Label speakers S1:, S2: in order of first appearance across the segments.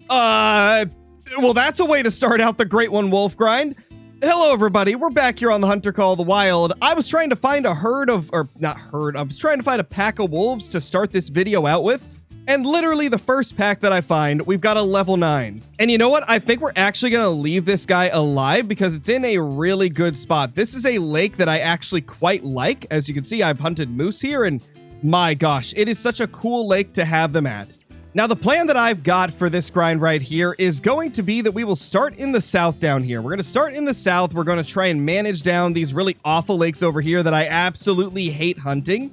S1: Well, that's a way to start out the Great One Wolf grind. Hello, everybody. We're back here on the Hunter Call of the Wild. I was trying to find a I was trying to find a pack of wolves to start this video out with. And literally the first pack that I find, we've got a level 9. And you know what? I think we're actually going to leave this guy alive because it's in a really good spot. This is a lake that I actually quite like. As you can see, I've hunted moose here, and my gosh, it is such a cool lake to have them at. Now, the plan that I've got for this grind right here is going to be that we will start in the south down here. We're going to start in the south. We're going to try and manage down these really awful lakes over here that I absolutely hate hunting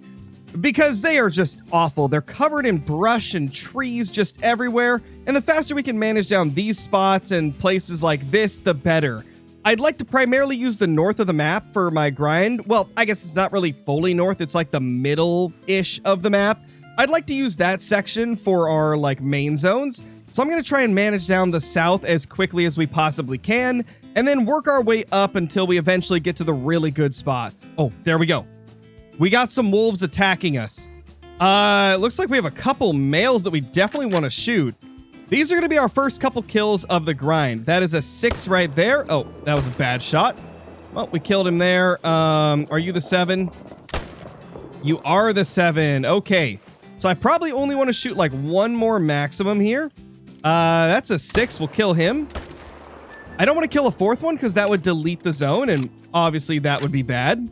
S1: because they are just awful. They're covered in brush and trees just everywhere. And the faster we can manage down these spots and places like this, the better. I'd like to primarily use the north of the map for my grind. Well, I guess it's not really fully north. It's like the middle-ish of the map. I'd like to use that section for our main zones. So I'm going to try and manage down the south as quickly as we possibly can, and then work our way up until we eventually get to the really good spots. Oh, there we go. We got some wolves attacking us. It looks like we have a couple males that we definitely want to shoot. These are going to be our first couple kills of the grind. That is a 6 right there. Oh, that was a bad shot. Well, we killed him there. Are you the 7? You are the 7. Okay. So I probably only want to shoot one more maximum here. That's a 6. We'll kill him. I don't want to kill a 4th one because that would delete the zone, and obviously that would be bad.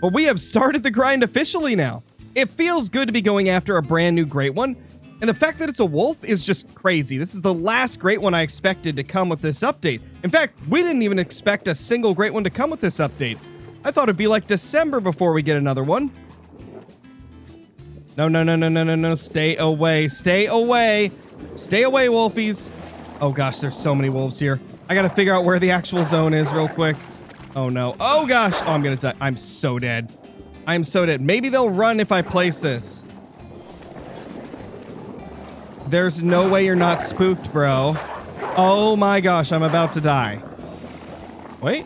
S1: But we have started the grind officially now. It feels good to be going after a brand new Great One, and the fact that it's a wolf is just crazy. This is the last Great One I expected to come with this update. In fact, we didn't even expect a single Great One to come with this update. I thought it'd be like December before we get another one. No. Stay away. Stay away. Stay away, wolfies. Oh, gosh, there's so many wolves here. I got to figure out where the actual zone is real quick. Oh, no. Oh, gosh. Oh, I'm going to die. I'm so dead. I'm so dead. Maybe they'll run if I place this. There's no way you're not spooked, bro. Oh, my gosh. I'm about to die. Wait.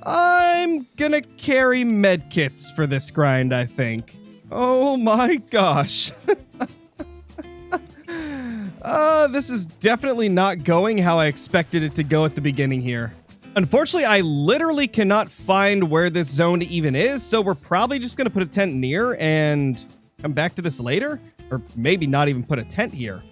S1: I'm gonna carry medkits for this grind, I think. Oh my gosh. This is definitely not going how I expected it to go at the beginning here. Unfortunately, I literally cannot find where this zone even is, so we're probably just gonna put a tent near and come back to this later. Or maybe not even put a tent here.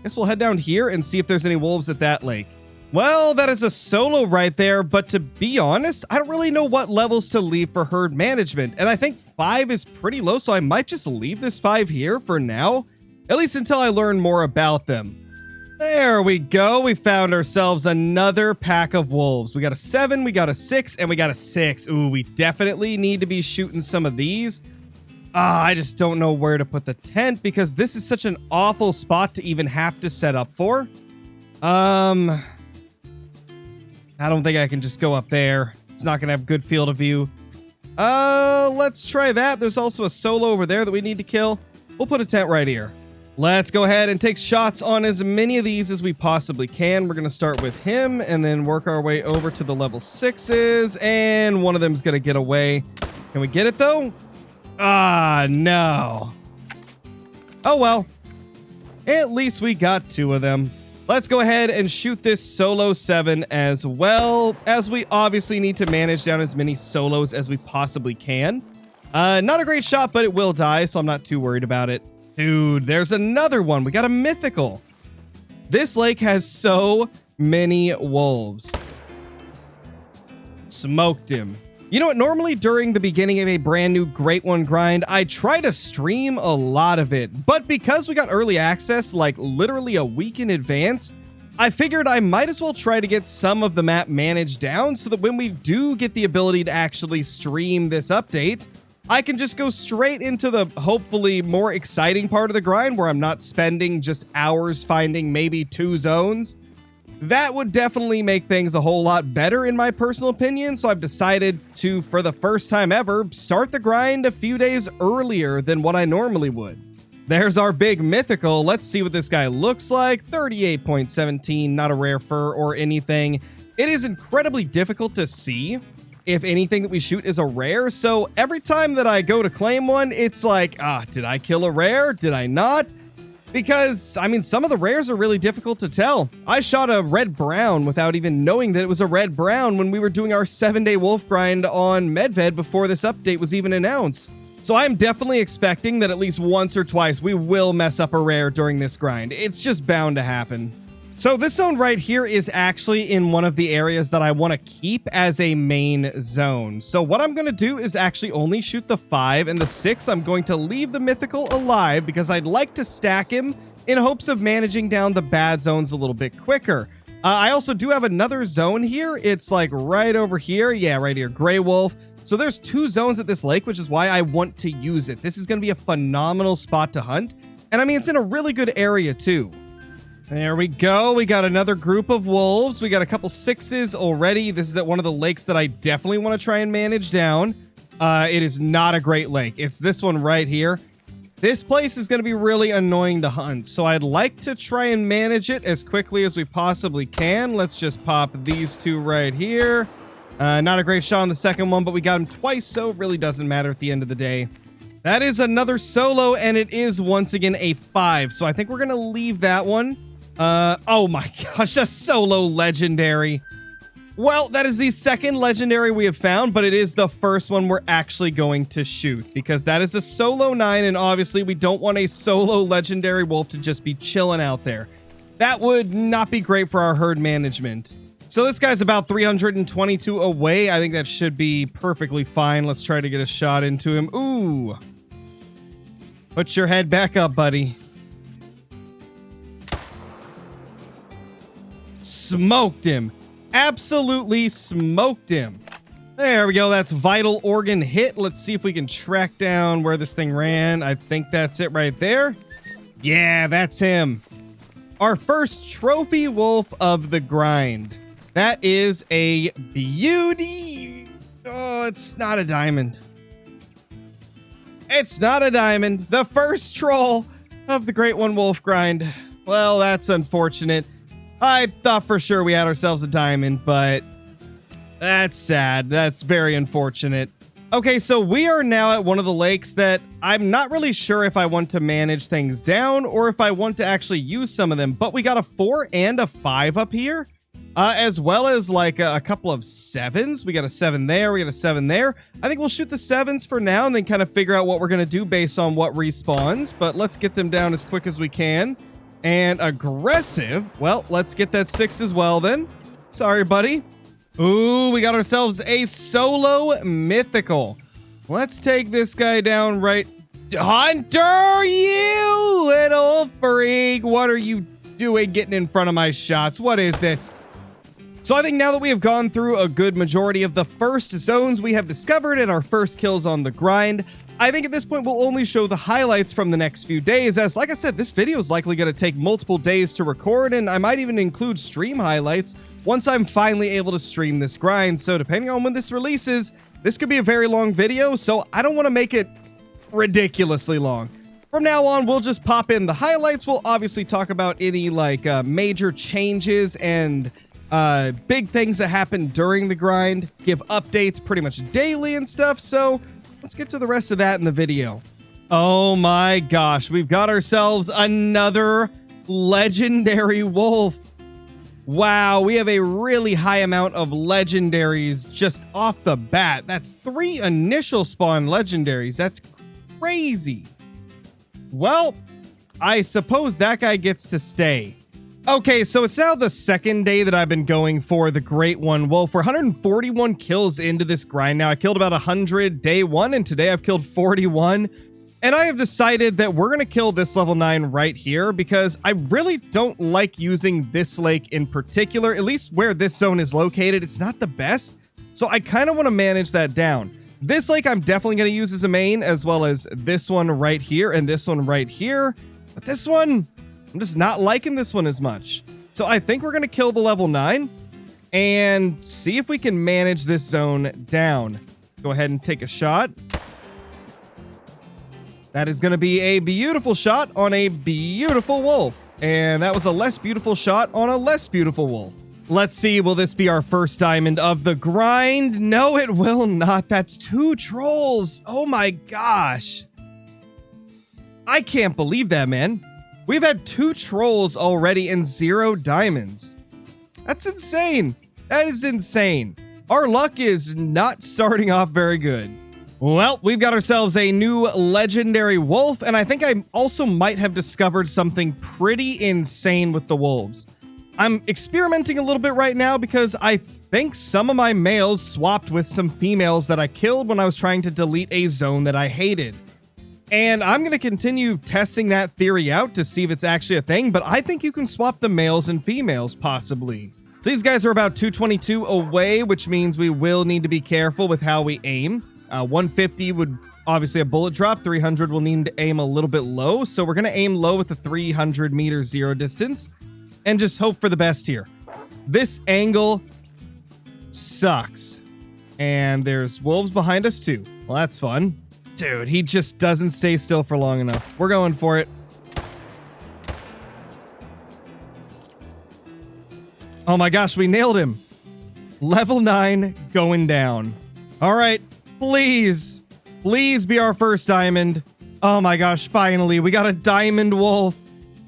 S1: Guess we'll head down here and see if there's any wolves at that lake. Well, that is a solo right there, but to be honest, I don't really know what levels to leave for herd management, and I think 5 is pretty low, so I might just leave this 5 here for now, at least until I learn more about them. There we go. We found ourselves another pack of wolves. We got a 7, we got a 6, and we got a 6. Ooh, we definitely need to be shooting some of these. I just don't know where to put the tent because this is such an awful spot to even have to set up for. I don't think I can just go up there. It's not going to have good field of view. Let's try that. There's also a solo over there that we need to kill. We'll put a tent right here. Let's go ahead and take shots on as many of these as we possibly can. We're going to start with him and then work our way over to the level 6s. And one of them's going to get away. Can we get it, though? No. Oh, well. At least we got 2 of them. Let's go ahead and shoot this solo 7 as well, as we obviously need to manage down as many solos as we possibly can. Not a great shot, but it will die, so I'm not too worried about it. Dude, there's another one. We got a mythical. This lake has so many wolves. Smoked him. You know what? Normally during the beginning of a brand new Great One grind, I try to stream a lot of it. But because we got early access, literally a week in advance, I figured I might as well try to get some of the map managed down so that when we do get the ability to actually stream this update, I can just go straight into the hopefully more exciting part of the grind where I'm not spending just hours finding maybe 2 zones. That would definitely make things a whole lot better in my personal opinion, so I've decided to, for the first time ever, start the grind a few days earlier than what I normally would. There's our big mythical. Let's see what this guy looks like. 38.17, not a rare fur or anything. It is incredibly difficult to see if anything that we shoot is a rare. So every time that I go to claim one, it's like, did I kill a rare? Did I not? Because, I mean, some of the rares are really difficult to tell. I shot a red-brown without even knowing that it was a red-brown when we were doing our 7-day wolf grind on Medved before this update was even announced. So I'm definitely expecting that at least once or twice we will mess up a rare during this grind. It's just bound to happen. So this zone right here is actually in one of the areas that I want to keep as a main zone. So what I'm going to do is actually only shoot the 5 and the 6. I'm going to leave the mythical alive because I'd like to stack him in hopes of managing down the bad zones a little bit quicker. I also do have another zone here. It's like right over here. Yeah, right here. Gray Wolf. So there's 2 zones at this lake, which is why I want to use it. This is going to be a phenomenal spot to hunt. And I mean, it's in a really good area too. There we go. We got another group of wolves. We got a couple 6s already. This is at one of the lakes that I definitely want to try and manage down. It is not a great lake. It's this one right here. This place is going to be really annoying to hunt, so I'd like to try and manage it as quickly as we possibly can. Let's just pop these 2 right here. Not a great shot on the second one, but we got him twice, so it really doesn't matter at the end of the day. That is another solo, and it is once again a 5, so I think we're going to leave that one. Oh my gosh, a solo legendary. Well, that is the second legendary we have found, but it is the first one we're actually going to shoot because that is a solo 9, and obviously we don't want a solo legendary wolf to just be chilling out there. That would not be great for our herd management. So this guy's about 322 away. I think that should be perfectly fine. Let's try to get a shot into him. Ooh. Put your head back up, buddy. Smoked him. Absolutely smoked him. There we go. That's vital organ hit. Let's see if we can track down where this thing ran. I think that's it right there. Yeah, that's him. Our first trophy wolf of the grind. That is a beauty. Oh, it's not a diamond. It's not a diamond. The first troll of the Great One Wolf grind. Well, that's unfortunate. I thought for sure we had ourselves a diamond, but that's sad. That's very unfortunate. Okay, so we are now at one of the lakes that I'm not really sure if I want to manage things down or if I want to actually use some of them, but we got a 4 and a 5 up here, as well as like a couple of 7s. We got a 7 there. We got a 7 there. I think we'll shoot the 7s for now and then kind of figure out what we're going to do based on what respawns, but let's get them down as quick as we can. And aggressive. Well, let's get that 6 as well then. Sorry, buddy. Ooh, we got ourselves a solo mythical. Let's take this guy down right. Hunter, you little freak. What are you doing getting in front of my shots? What is this? So I think now that we have gone through a good majority of the first zones we have discovered and our first kills on the grind, I think at this point we'll only show the highlights from the next few days, as like I said, this video is likely going to take multiple days to record, and I might even include stream highlights once I'm finally able to stream this grind. So depending on when this releases, this could be a very long video, so I don't want to make it ridiculously long. From now on, we'll just pop in the highlights. We'll obviously talk about any like major changes and big things that happen during the grind, give updates pretty much daily and stuff, so let's get to the rest of that in the video. Oh my gosh, we've got ourselves another legendary wolf. Wow, we have a really high amount of legendaries just off the bat. That's 3 initial spawn legendaries. That's crazy. Well, I suppose that guy gets to stay. Okay, so it's now the second day that I've been going for the Great One Wolf. We're 141 kills into this grind now. I killed about 100 day 1, and today I've killed 41. And I have decided that we're going to kill this level 9 right here because I really don't like using this lake in particular, at least where this zone is located. It's not the best, so I kind of want to manage that down. This lake I'm definitely going to use as a main, as well as this one right here and this one right here. But this one, I'm just not liking this one as much. So I think we're going to kill the level 9 and see if we can manage this zone down. Go ahead and take a shot. That is going to be a beautiful shot on a beautiful wolf. And that was a less beautiful shot on a less beautiful wolf. Let's see, will this be our first diamond of the grind? No, it will not. That's 2 trolls. Oh my gosh. I can't believe that, man. We've had 2 trolls already and 0 diamonds. That's insane. That is insane. Our luck is not starting off very good. Well, we've got ourselves a new legendary wolf, and I think I also might have discovered something pretty insane with the wolves. I'm experimenting a little bit right now because I think some of my males swapped with some females that I killed when I was trying to delete a zone that I hated. And I'm going to continue testing that theory out to see if it's actually a thing, but I think you can swap the males and females possibly. So these guys are about 222 away, which means we will need to be careful with how we aim. 150 would obviously a bullet drop. 300 will need to aim a little bit low. So we're going to aim low with the 300 meter zero distance and just hope for the best here. This angle sucks. And there's wolves behind us too. Well, that's fun. Dude, he just doesn't stay still for long enough. We're going for it. Oh my gosh, we nailed him. Level 9 going down. All right, please be our first diamond. Oh my gosh, finally, we got a diamond wolf.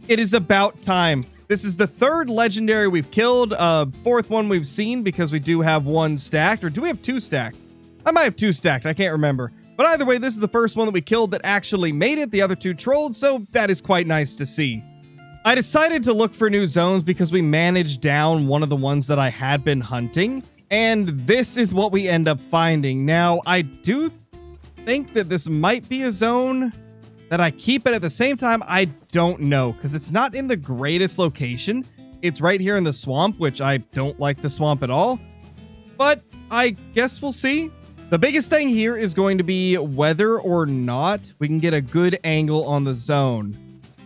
S1: It is about time. This is the 3rd legendary we've killed, 4th one we've seen because we do have 1 stacked. Or do we have 2 stacked? I might have 2 stacked, I can't remember. But either way, this is the first one that we killed that actually made it. The other 2 trolled, so that is quite nice to see. I decided to look for new zones because we managed down one of the ones that I had been hunting. And this is what we end up finding. Now, I do think that this might be a zone that I keep, but at the same time, I don't know because it's not in the greatest location. It's right here in the swamp, which I don't like the swamp at all. But I guess we'll see. The biggest thing here is going to be whether or not we can get a good angle on the zone,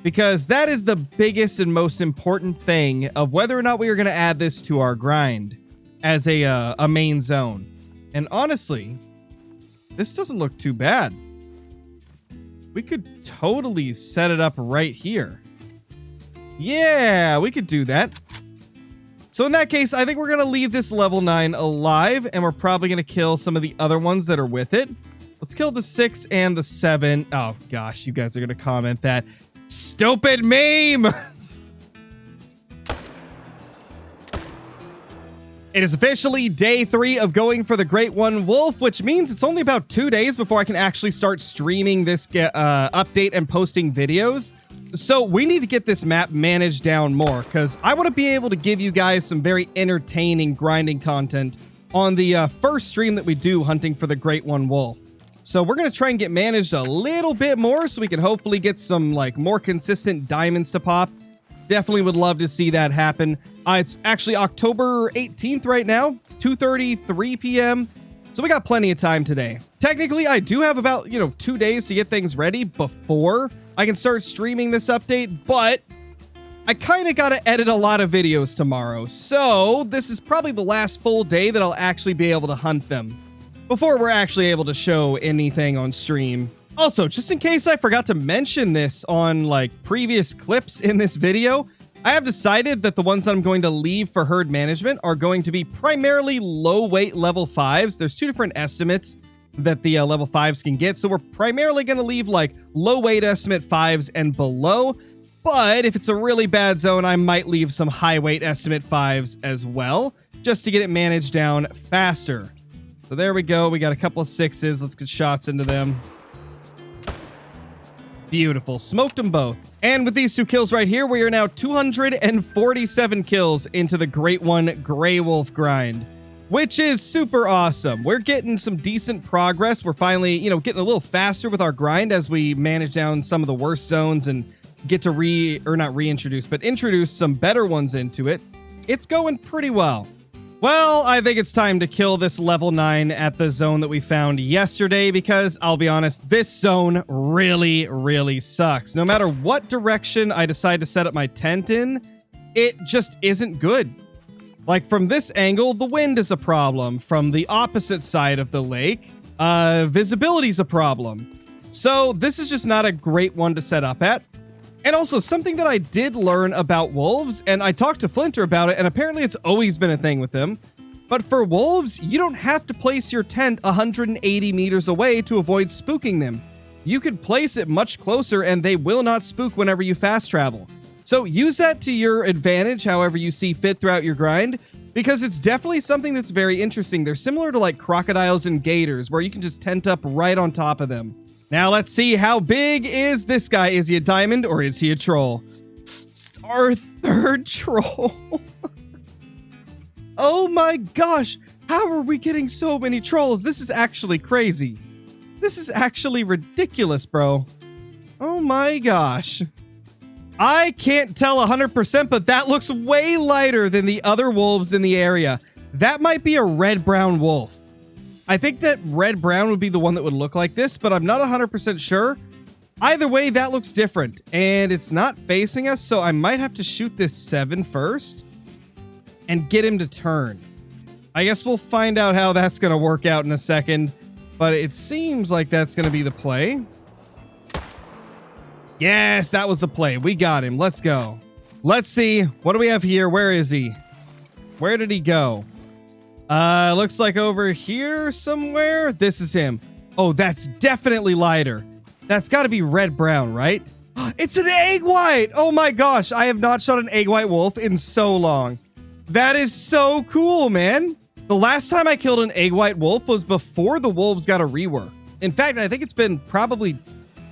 S1: because that is the biggest and most important thing of whether or not we are going to add this to our grind as a main zone. And honestly, this doesn't look too bad. We could totally set it up right here. Yeah, we could do that. So in that case, I think we're going to leave this level 9 alive, and we're probably going to kill some of the other ones that are with it. Let's kill the 6 and the 7. Oh gosh, you guys are going to comment that. Stupid meme! It is officially day 3 of going for the Great One Wolf, which means it's only about 2 days before I can actually start streaming this update and posting videos. So we need to get this map managed down more because I want to be able to give you guys some very entertaining grinding content on the first stream that we do hunting for the Great One Wolf. So we're going to try and get managed a little bit more so we can hopefully get some like more consistent diamonds to pop. Definitely would love to see that happen. It's actually October 18th right now, 2:33 p.m. So we got plenty of time today. Technically, I do have about, 2 days to get things ready before I can start streaming this update, but I kind of got to edit a lot of videos tomorrow. So this is probably the last full day that I'll actually be able to hunt them before we're actually able to show anything on stream. Also, just in case I forgot to mention this on previous clips in this video, I have decided that the ones that I'm going to leave for herd management are going to be primarily low weight level 5s. There's 2 different estimates that the level 5s can get. So we're primarily going to leave low weight estimate 5s and below. But if it's a really bad zone, I might leave some high weight estimate 5s as well, just to get it managed down faster. So there we go. We got a couple of 6s. Let's get shots into them. Beautiful. Smoked them both. And with these 2 kills right here, we are now 247 kills into the Great One Grey Wolf grind, which is super awesome. We're getting some decent progress. We're finally, getting a little faster with our grind as we manage down some of the worst zones and get to introduce some better ones into it. It's going pretty well. Well, I think it's time to kill this level 9 at the zone that we found yesterday because, I'll be honest, this zone really, really sucks. No matter what direction I decide to set up my tent in, it just isn't good. From this angle, the wind is a problem. From the opposite side of the lake, visibility is a problem. So this is just not a great one to set up at. And also, something that I did learn about wolves, and I talked to Flinter about it, and apparently it's always been a thing with him, but for wolves, you don't have to place your tent 180 meters away to avoid spooking them. You could place it much closer, and they will not spook whenever you fast travel. So use that to your advantage however you see fit throughout your grind, because it's definitely something that's very interesting. They're similar to like crocodiles and gators, where you can just tent up right on top of them. Now let's see, how big is this guy? Is he a diamond or is he a troll? Our 3rd troll. Oh my gosh, how are we getting so many trolls? This is actually crazy. This is actually ridiculous, bro. Oh my gosh. I can't tell 100%, but that looks way lighter than the other wolves in the area. That might be a red-brown wolf. I think that red-brown would be the one that would look like this, but I'm not 100% sure. Either way, that looks different, and it's not facing us, so I might have to shoot this 7 first and get him to turn. I guess we'll find out how that's going to work out in a second, but it seems like that's going to be the play. Yes, that was the play. We got him. Let's go. Let's see. What do we have here? Where is he? Where did he go? Looks like over here somewhere. This is him. Oh, that's definitely lighter. That's got to be red-brown, right? It's an egg white. Oh my gosh. I have not shot an egg white wolf in so long. That is so cool, man. The last time I killed an egg white wolf was before the wolves got a rework. In fact, I think it's been probably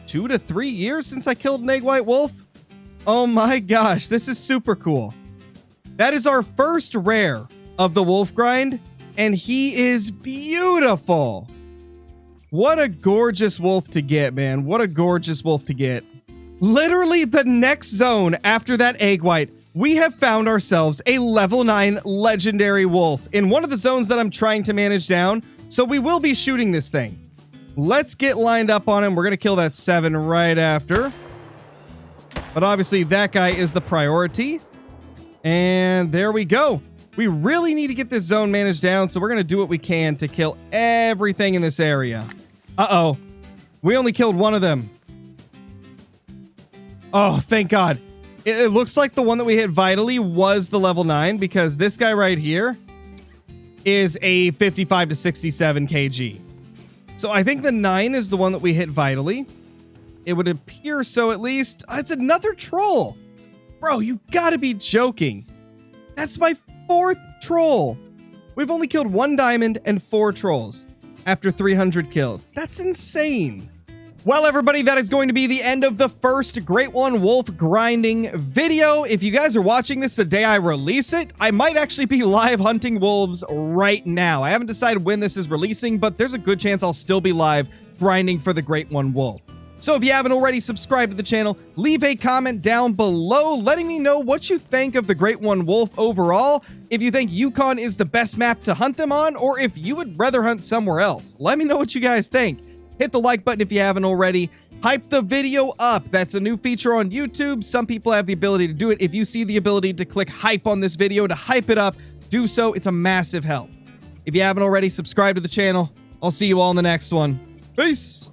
S1: 2 to 3 years since I killed an egg white wolf. Oh my gosh. This is super cool. That is our first rare of the wolf grind, and he is beautiful. What a gorgeous wolf to get, man. What a gorgeous wolf to get. Literally the next zone after that egg white, we have found ourselves a level 9 legendary wolf in one of the zones that I'm trying to manage down, so we will be shooting this thing. Let's get lined up on him. We're going to kill that 7 right after. But obviously that guy is the priority. And there we go. We really need to get this zone managed down, so we're going to do what we can to kill everything in this area. Uh-oh. We only killed one of them. Oh, thank God. It looks like the one that we hit vitally was the level 9, because this guy right here is a 55 to 67 kg. So I think the 9 is the one that we hit vitally. It would appear so, at least. It's another troll. Bro, you gotta be joking. That's my 4th troll. We've only killed 1 diamond and 4 trolls after 300 kills. That's insane. Well, everybody, that is going to be the end of the first Great One Wolf grinding video. If you guys are watching this the day I release it, I might actually be live hunting wolves right now. I haven't decided when this is releasing, but there's a good chance I'll still be live grinding for the Great One Wolf. So if you haven't already subscribed to the channel, leave a comment down below letting me know what you think of the Great One Wolf overall, if you think Yukon is the best map to hunt them on, or if you would rather hunt somewhere else. Let me know what you guys think. Hit the like button if you haven't already. Hype the video up. That's a new feature on YouTube. Some people have the ability to do it. If you see the ability to click hype on this video to hype it up, do so. It's a massive help. If you haven't already, subscribe to the channel. I'll see you all in the next one. Peace.